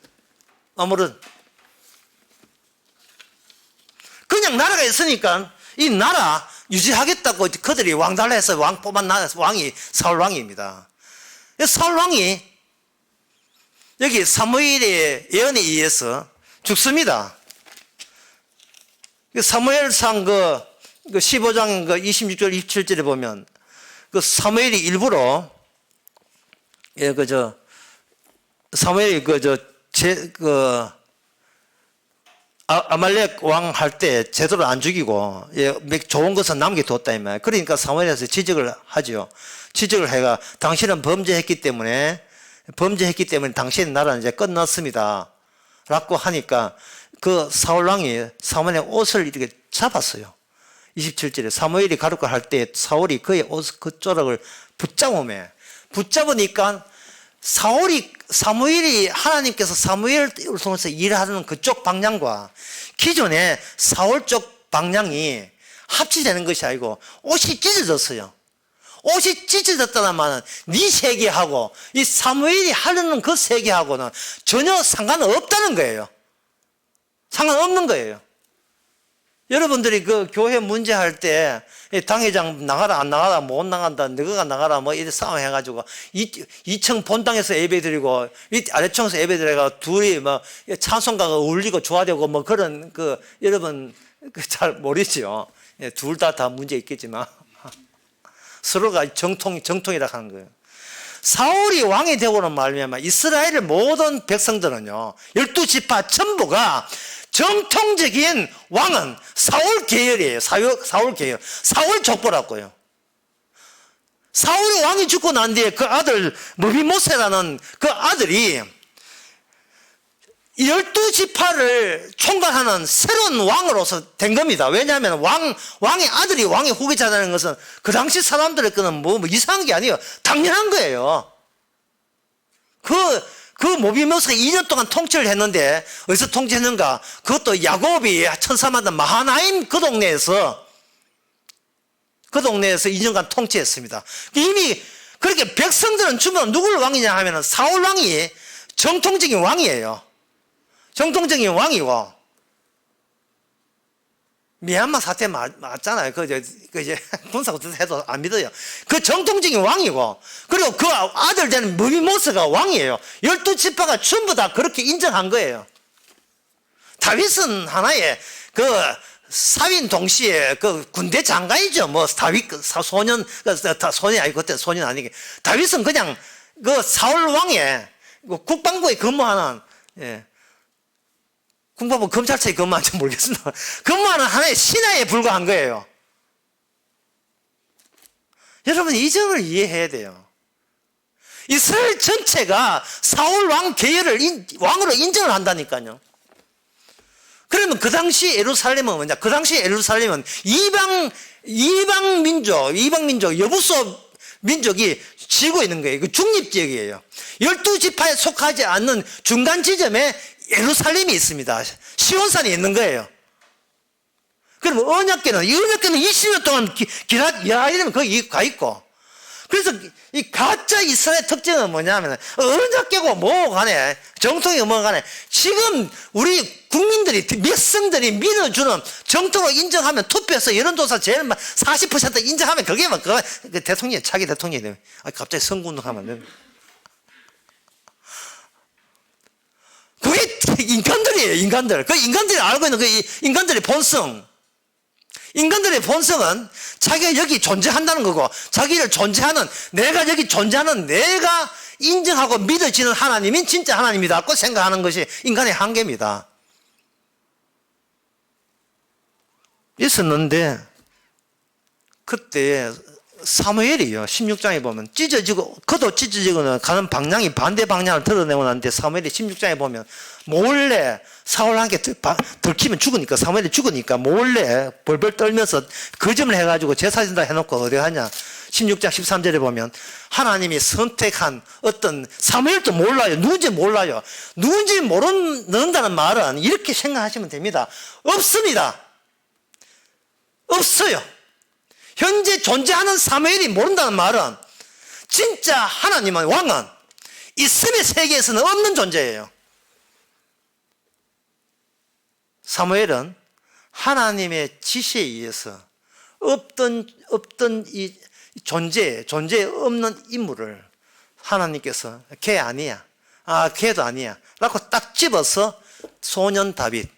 아무런. 그냥 나라가 있으니까 이 나라 유지하겠다고 그들이 왕 달라해서 왕 뽑은 왕이 사울왕입니다. 사울왕이 여기 사무엘의 예언에 의해서 죽습니다. 사무엘상 15장 26절 27절에 보면 사무엘이 일부러 사무엘이 아말렉 왕 할 때 제대로 안 죽이고 좋은 것은 남겨뒀다 이 말이에요. 그러니까 사무엘에서 지적을 하죠. 지적을 해가 당신은 범죄했기 때문에 당신의 나라는 이제 끝났습니다 라고 하니까 그 사울왕이 사무엘의 옷을 이렇게 잡았어요. 27절에 사무엘이 가루가 할 때 사울이 그의 옷, 그 조락을 붙잡으니까 사무엘이 하나님께서 사무엘을 통해서 일하는 그쪽 방향과 기존의 사울 쪽 방향이 합치되는 것이 아니고 옷이 찢어졌어요. 옷이 찢어졌다는 말은 네 세계하고 이 사무엘이 하려는 그 세계하고는 전혀 상관없다는 거예요. 상관없는 거예요. 여러분들이 그 교회 문제할 때 당회장 나가라 안 나가라 못 나간다 너가 나가라 뭐 이렇게 싸움해가지고 2층 본당에서 예배드리고 아래층에서 예배드려가 둘이 뭐 찬송가가 울리고 좋아되고 뭐 그런 여러분 잘 모르지요. 둘 다 문제 있겠지만 서로가 정통이라 하는 거예요. 사울이 왕이 되고는 말미암아 이스라엘의 모든 백성들은요 12지파 전부가 정통적인 왕은 사울 계열이에요. 사울 계열. 사울 족보라고요. 사울이 왕이 죽고 난 뒤에 그 아들 무비모세라는 그 아들이 12지파를 총괄하는 새로운 왕으로서 된 겁니다. 왜냐하면 왕의 아들이 왕의 후계자라는 것은 그 당시 사람들의 거는 뭐 이상한 게 아니에요. 당연한 거예요. 그 모비모스가 2년 동안 통치를 했는데 어디서 통치했는가? 그것도 야곱이 천사만든 마하나임 그 동네에서 2년간 통치했습니다. 이미 그렇게 백성들은 주로 누굴 왕이냐 하면 사울 왕이 정통적인 왕이에요. 정통적인 왕이고 미얀마 사태 맞잖아요. 이제 군사구도 해도 안 믿어요. 그 정통적인 왕이고, 그리고 그 아들 되는 무비모스가 왕이에요. 12지파가 전부 다 그렇게 인정한 거예요. 다윗은 하나의 사윈 동시에 군대 장관이죠. 뭐 다윗 소년, 소년이 아니고 그때 소년 아니게. 다윗은 그냥 사울 왕의 국방부에 근무하는, 국방부 검찰청에 근무하는지 모르겠습니다. 근무하는 하나의 신하에 불과한 거예요. 여러분 이 점을 이해해야 돼요. 이스라엘 전체가 사울 왕 계열을 왕으로 인정을 한다니까요. 그러면 그 당시 예루살렘은 뭐냐? 그 당시 예루살렘은 이방 민족, 여부수 민족이 지고 있는 거예요. 그 중립지역이에요. 12지파에 속하지 않는 중간 지점에 예루살렘이 있습니다. 시온산이 있는 거예요. 그럼 언약궤는 20년 동안 기랏 여하림은 거기 가 있고, 그래서 이 가짜 이스라엘 특징은 뭐냐면 어느 깨고 뭐 간에 정통이 뭐 간에 지금 우리 국민들이 몇 성들이 믿어주는 정통으로 인정하면 투표해서 여론조사 제일 40% 인정하면 그게 뭐 그 대통령이 차기 대통령이 되면 갑자기 선거운동하면 안 됩니다. 그게 인간들이에요. 인간들. 그 인간들이 알고 있는 그 인간들의 본성. 인간들의 본성은 자기가 여기 존재한다는 거고 자기를 존재하는 내가 여기 존재하는 내가 인정하고 믿어지는 하나님이 진짜 하나님이라고 생각하는 것이 인간의 한계입니다. 있었는데 그때 사무엘이요 16장에 보면 찢어지고 그도 찢어지고는 가는 방향이 반대 방향을 드러내고 나는데 사무엘이 16장에 보면 몰래 사울한테 들키면 죽으니까 사무엘이 죽으니까 몰래 벌벌 떨면서 거짓말 해가지고 제사진다 해놓고 어디 가냐 16장 13절에 보면 하나님이 선택한 어떤 사무엘도 몰라요. 누군지 몰라요. 누군지 모른다는 말은 이렇게 생각하시면 됩니다. 없습니다. 없어요. 현재 존재하는 사무엘이 모른다는 말은 진짜 하나님은 왕은 있음의 세계에서는 없는 존재예요. 사무엘은 하나님의 지시에 의해서 없던 이 존재에 없는 인물을 하나님께서 걔 아니야. 걔도 아니야. 라고 딱 집어서 소년 다윗,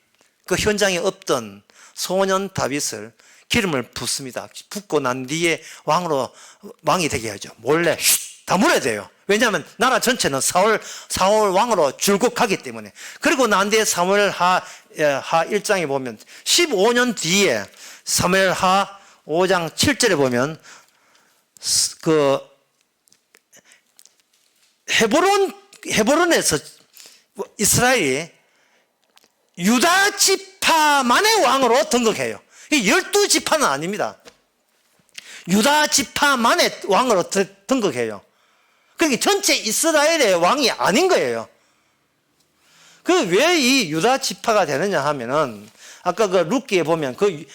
그 현장에 없던 소년 다윗을 기름을 붓습니다. 붓고 난 뒤에 왕이 되게 하죠. 몰래 다 물어야 돼요. 왜냐하면 나라 전체는 사울 왕으로 줄국하기 때문에. 그리고 난 뒤에 사무엘하 1장에 보면 15년 뒤에 사무엘하 5장 7절에 보면 그 헤브론에서 이스라엘이 유다 지파만의 왕으로 등극해요. 12지파는 아닙니다. 유다 지파만의 왕으로 등극해요. 그러니까 전체 이스라엘의 왕이 아닌 거예요. 그 왜 이 유다 지파가 되느냐 하면은 아까 그 룻기에 보면 그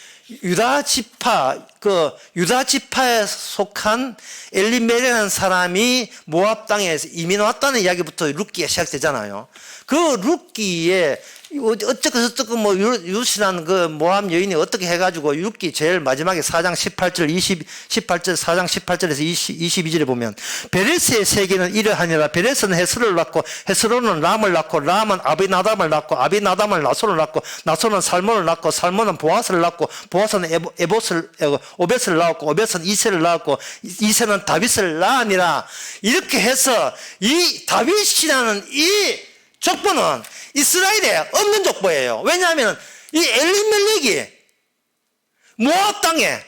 유다 지파에 속한 엘리멜이라는 사람이 모압 땅에서 이민 왔다는 이야기부터 룻기가 시작되잖아요. 그 룻기에 어쩌고 뭐 룻이라는 그 모압 여인이 어떻게 해가지고 룻기 제일 마지막에 4장 4장 18절에서 22절에 보면 베레스의 세계는 이러하니라. 베레스는 헤스를 낳고 헤스로는 람을 낳고 람은 아비나담을 낳고 아비나담은 나손을 낳고 나손은 살몬을 낳고 살몬은 보아스를 낳고 보아스는 오벳을 낳았고 오벳은 이세를 낳았고 이세는 다윗을 낳으니라. 이렇게 해서 이 다윗이라는 이 족보는 이스라엘에 없는 족보예요. 왜냐하면 이 엘리멜렉이 모압 땅에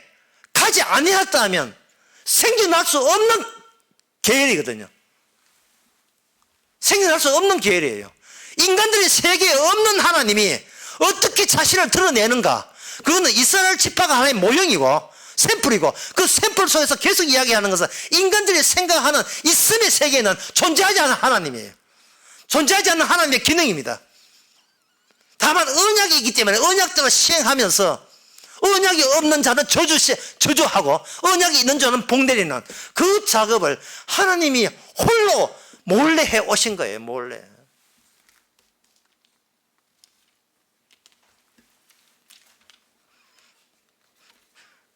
가지 아니했다면 생겨날 수 없는 계열이거든요. 생겨날 수 없는 계열이에요. 인간들의 세계에 없는 하나님이 어떻게 자신을 드러내는가? 그거는 이스라엘 지파가 하나의 모형이고 샘플이고 그 샘플 속에서 계속 이야기하는 것은 인간들이 생각하는 있음의 세계에는 존재하지 않은 하나님이에요. 존재하지 않는 하나님의 기능입니다. 다만 언약이 있기 때문에 언약대로 시행하면서 언약이 없는 자는 저주하고 언약이 있는 자는 복내리는 그 작업을 하나님이 홀로 몰래 해 오신 거예요. 몰래.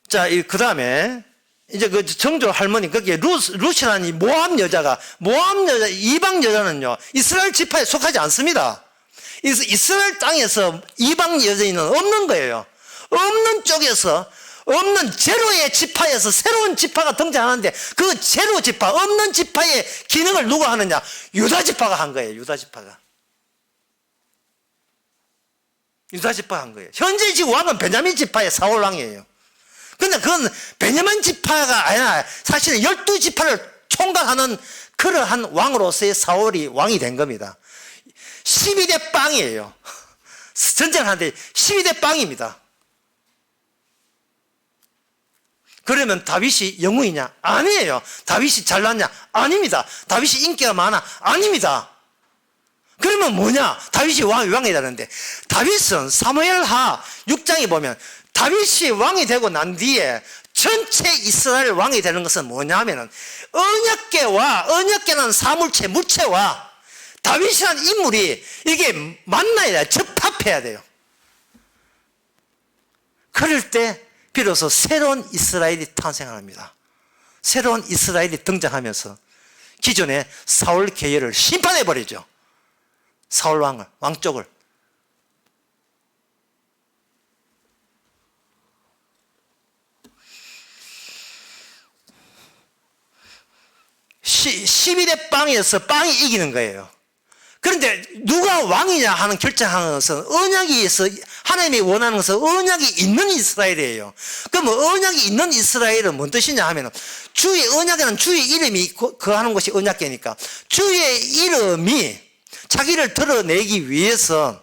자, 그 다음에 이제 그 정조 할머니 거기에 룻이라는 이 모압 여자 이방 여자는요 이스라엘 지파에 속하지 않습니다. 이스라엘 땅에서 이방 여자는 없는 거예요. 없는 쪽에서 없는 제로의 지파에서 새로운 지파가 등장하는데 그 제로 지파 없는 지파의 기능을 누가 하느냐? 유다 지파가 한 거예요. 유다 지파가 한 거예요. 현재 지금 왕은 베냐민 지파의 사울 왕이에요. 근데 그건 베냐민 지파가 아니라 사실은 12지파를 총괄하는 그러한 왕으로서의 사울이 왕이 된 겁니다. 12대 빵이에요. 전쟁을 하는데 12대 빵입니다. 그러면 다윗이 영웅이냐? 아니에요. 다윗이 잘났냐? 아닙니다. 다윗이 인기가 많아? 아닙니다. 그러면 뭐냐? 다윗이 왕이 되는데 다윗은 사무엘하 6장에 보면 다윗이 왕이 되고 난 뒤에 전체 이스라엘 왕이 되는 것은 뭐냐 하면은 언약궤는 사물체, 물체와 다윗이라는 인물이 이게 만나야 돼요. 접합해야 돼요. 그럴 때 비로소 새로운 이스라엘이 탄생합니다. 새로운 이스라엘이 등장하면서 기존의 사울 계열을 심판해버리죠. 사울 왕 쪽을. 12대 빵에서 빵이 이기는 거예요. 그런데 누가 왕이냐 하는 결정하는 것은 언약에서 하나님이 원하는 것은 언약이 있는 이스라엘이에요. 그럼 언약이 있는 이스라엘은 뭔 뜻이냐 하면 주의 언약에는 주의 이름이 거하는 것이 언약궤니까 주의 이름이 자기를 드러내기 위해서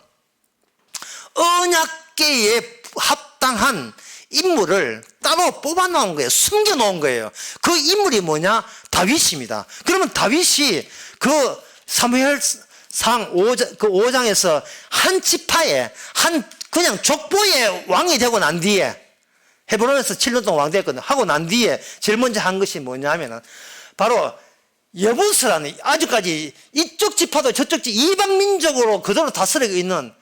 언약궤에 합당한 인물을 따로 뽑아 놓은 거예요. 숨겨 놓은 거예요. 그 인물이 뭐냐? 다윗입니다. 그러면 다윗이 그 사무엘상 5장에서 한 지파에 그냥 족보의 왕이 되고 난 뒤에 헤브론에서 7년 동안 왕 됐거든요. 하고 난 뒤에 제일 먼저 한 것이 뭐냐면은 바로 여부스라는 아직까지 이쪽 지파도 저쪽 이방 민족으로 그대로 다스리고 있는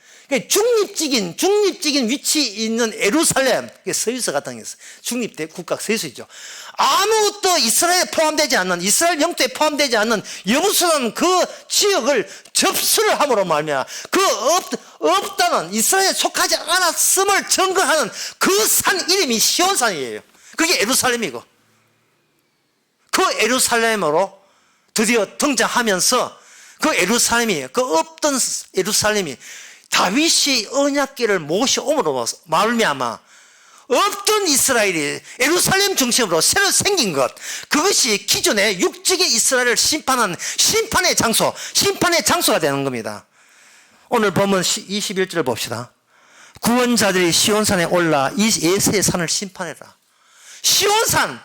중립적인 위치에 있는 예루살렘, 서유서 같은 게 있어요. 중립대 국가 서유서이죠. 아무것도 이스라엘에 포함되지 않는, 이스라엘 영토에 포함되지 않는 여부스라는 그 지역을 접수를 함으로 말미암아 없다는 이스라엘에 속하지 않았음을 증거하는 그 산 이름이 시온산이에요. 그게 예루살렘이고 그 예루살렘으로 드디어 등장하면서 그 예루살렘이 그 없던 예루살렘이 다윗이 언약궤를 모셔옴으로 말미암아 없던 이스라엘이 예루살렘 중심으로 새로 생긴 것, 그것이 기존의 육직의 이스라엘을 심판한 심판의 장소가 되는 겁니다. 오늘 보면 21절 봅시다. 구원자들이 시온산에 올라 이 예수의 산을 심판해라. 시온산,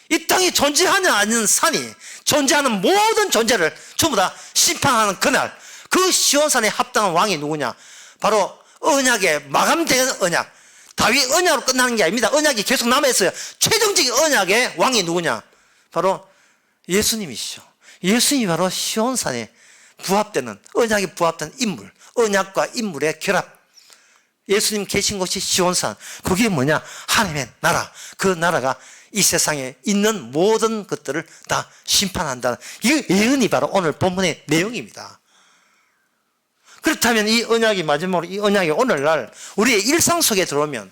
이 땅에 존재하지 않는 산이 존재하는 모든 존재를 전부 다 심판하는 그날, 그 시온산에 합당한 왕이 누구냐? 바로 언약에 마감된 언약, 다윗 언약으로 끝나는 게 아닙니다. 언약이 계속 남아있어요. 최종적인 언약의 왕이 누구냐? 바로 예수님이시죠. 예수님이 바로 시온산에 부합되는, 언약에 부합된 인물, 언약과 인물의 결합. 예수님 계신 곳이 시온산. 그게 뭐냐? 하나님의 나라. 그 나라가 이 세상에 있는 모든 것들을 다 심판한다. 이 예언이 바로 오늘 본문의 내용입니다. 그렇다면 이 언약이 마지막으로 이 언약이 오늘날 우리의 일상 속에 들어오면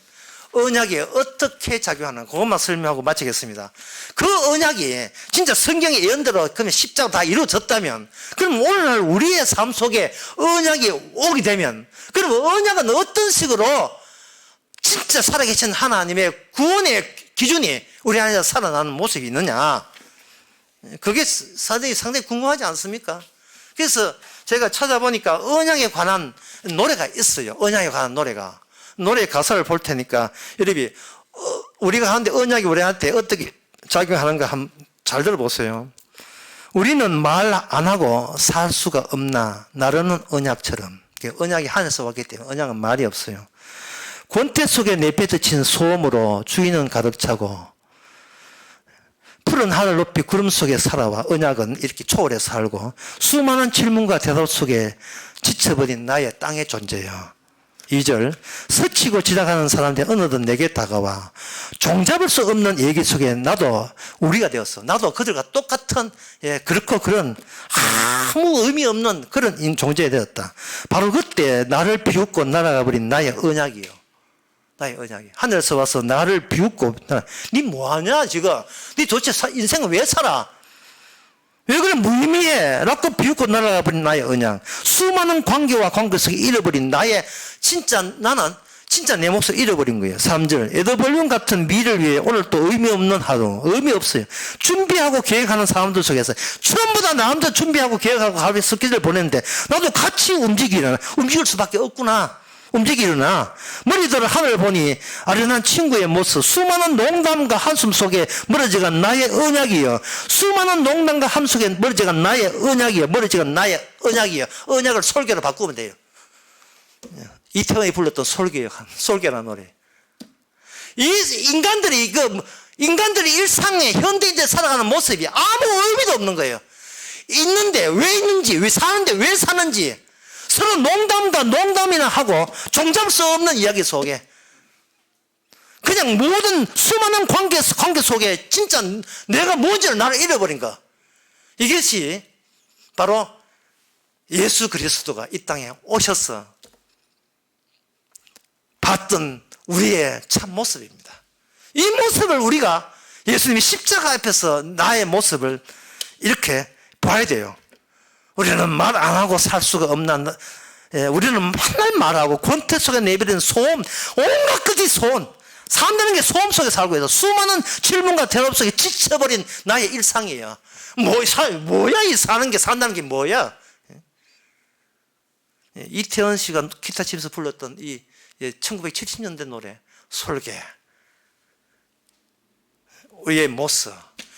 언약이 어떻게 작용하는 그것만 설명하고 마치겠습니다. 그 언약이 진짜 성경의 예언대로 그러면 십자가 다 이루어졌다면 그럼 오늘날 우리의 삶 속에 언약이 오게 되면 그럼 언약은 어떤 식으로 진짜 살아계신 하나님의 구원의 기준이 우리 안에서 살아나는 모습이 있느냐, 그게 상당히 궁금하지 않습니까? 그래서 제가 찾아보니까 언약에 관한 노래가 있어요. 언약에 관한 노래 가사를 볼 테니까 여러분이 우리가 하는데 언약이 우리한테 어떻게 작용하는가 한번 잘 들어보세요. 우리는 말 안 하고 살 수가 없나 나르는 언약처럼. 언약이 하늘에서 왔기 때문에 언약은 말이 없어요. 권태 속에 내팽개친 소음으로 주인은 가득 차고 푸른 하늘 높이 구름 속에 살아와 언약은 이렇게 초월해 살고 수많은 질문과 대답 속에 지쳐버린 나의 땅의 존재요. 2절, 스치고 지나가는 사람들이 어느덧 내게 다가와 종잡을 수 없는 얘기 속에 나도 우리가 되었어. 나도 그들과 똑같은 그렇고 그런 아무 의미 없는 그런 존재가 되었다. 바로 그때 나를 비웃고 날아가 버린 나의 언약이요. 나의 언약이 하늘에서 와서 나를 비웃고, 니 뭐하냐 지금? 니 도대체 인생을 왜 살아? 왜 그래 무의미해? 라고 비웃고 날아가 버린 나의 언약. 수많은 관계와 관계 속에 잃어버린 나의 나는 진짜 내 몫을 잃어버린 거예요. 3절, 에드벌룬 같은 미를 위해 오늘 또 의미 없는 하루, 의미 없어요. 준비하고 계획하는 사람들 속에서 전부 다 나름대로 준비하고 계획하고 하루에 스케줄을 보냈는데 나도 같이 움직일 수밖에 없구나. 움직이려나 머리들을 하늘 보니 아련한 친구의 모습, 수많은 농담과 한숨 속에 멀어져간 나의 언약이여. 수많은 농담과 한숨 속에 멀어져간 나의 언약이여. 멀어져간 나의 언약이여. 언약을 솔개로 바꾸면 돼요. 이태원이 불렀던 솔개라는 노래. 이 인간들이 인간들이 일상의 현대인들 살아가는 모습이 아무 의미도 없는 거예요. 있는데 왜 있는지, 왜 사는데 왜 사는지, 서로 농담과 농담이나 하고 종잡을 수 없는 이야기 속에, 그냥 모든 수많은 관계 속에 진짜 내가 뭔지를 나를 잃어버린 거. 이것이 바로 예수 그리스도가 이 땅에 오셔서 봤던 우리의 참 모습입니다. 이 모습을 우리가 예수님이 십자가 앞에서 나의 모습을 이렇게 봐야 돼요. 우리는 말 안 하고 살 수가 없나. 우리는 맨날 말하고 권태 속에 내버리는 소음, 온갖 끝이 소음, 산다는 게 소음 속에 살고 있어. 수많은 질문과 대답 속에 지쳐버린 나의 일상이에요. 뭐야 이 사는 게, 산다는 게 뭐야. 이태원 씨가 기타 치면서 불렀던 이 1970년대 노래 솔개, 우리의 모습,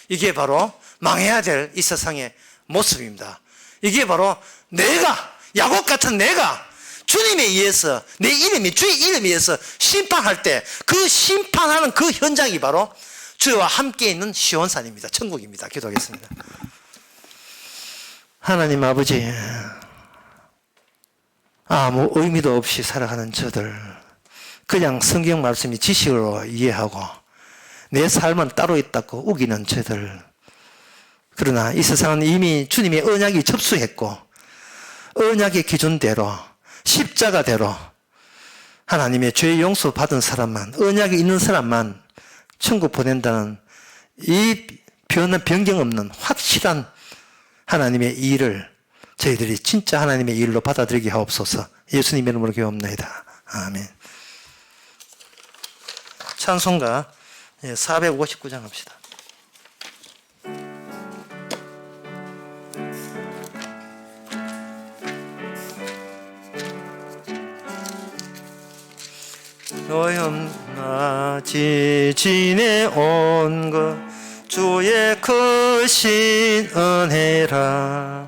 이게 바로 망해야 될 이 세상의 모습입니다. 이게 바로 내가, 야곱 같은 내가 주님에 의해서, 내 이름이, 주의 이름에 의해서 심판할 때 그 심판하는 그 현장이 바로 주와 함께 있는 시온산입니다. 천국입니다. 기도하겠습니다. 하나님 아버지, 아무 의미도 없이 살아가는 저들, 그냥 성경 말씀이 지식으로 이해하고 내 삶은 따로 있다고 우기는 저들, 그러나 이 세상은 이미 주님의 언약이 접수했고 언약의 기준대로, 십자가대로 하나님의 죄 용서 받은 사람만, 언약이 있는 사람만 천국 보낸다는 이 변경 없는 확실한 하나님의 일을 저희들이 진짜 하나님의 일로 받아들이게 하옵소서. 예수님 이름으로 기도합니다. 아멘. 찬송가 459장 합시다. 노염나 지지내온 것 주의 크신 은혜라.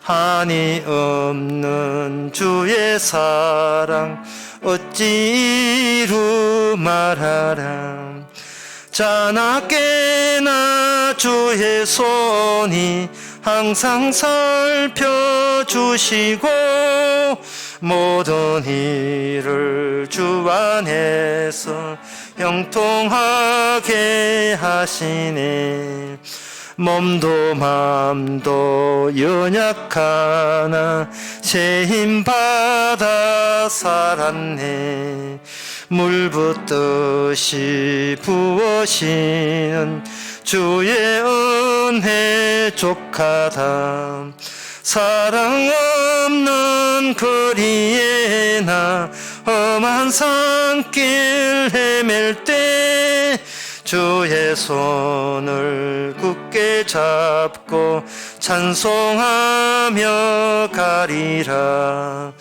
한이 없는 주의 사랑 어찌 이루 말하라. 자나깨나 주의 손이 항상 살펴주시고 모든 일을 주 안에서 형통하게 하시네. 몸도 맘도 연약하나 새 힘 받아 살았네. 물 붓듯이 부어시는 주의 은혜 족하다. 사랑 없는 거리에 나 험한 산길 헤맬 때 주의 손을 굳게 잡고 찬송하며 가리라.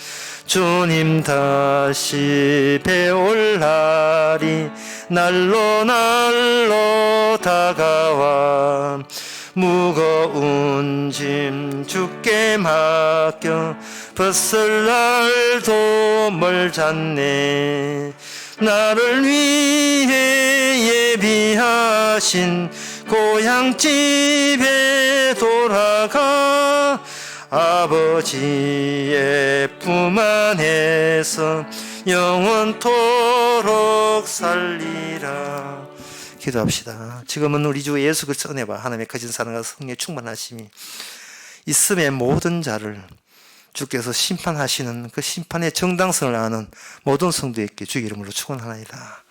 주님 다시 배올 날이 날로 날로 다가와 무거운 짐 주께 맡겨 벗을 날도 멀잖네. 나를 위해 예비하신 고향집에 돌아가 아버지의 품 안에서 영원토록 살리라. 기도합시다. 지금은 우리 주 예수 그리스도 은혜와 하나님의 거진 사랑과 성령의 충만하심이 있음의 모든 자를 주께서 심판하시는 그 심판의 정당성을 아는 모든 성도에게 주의 이름으로 축원하나이다.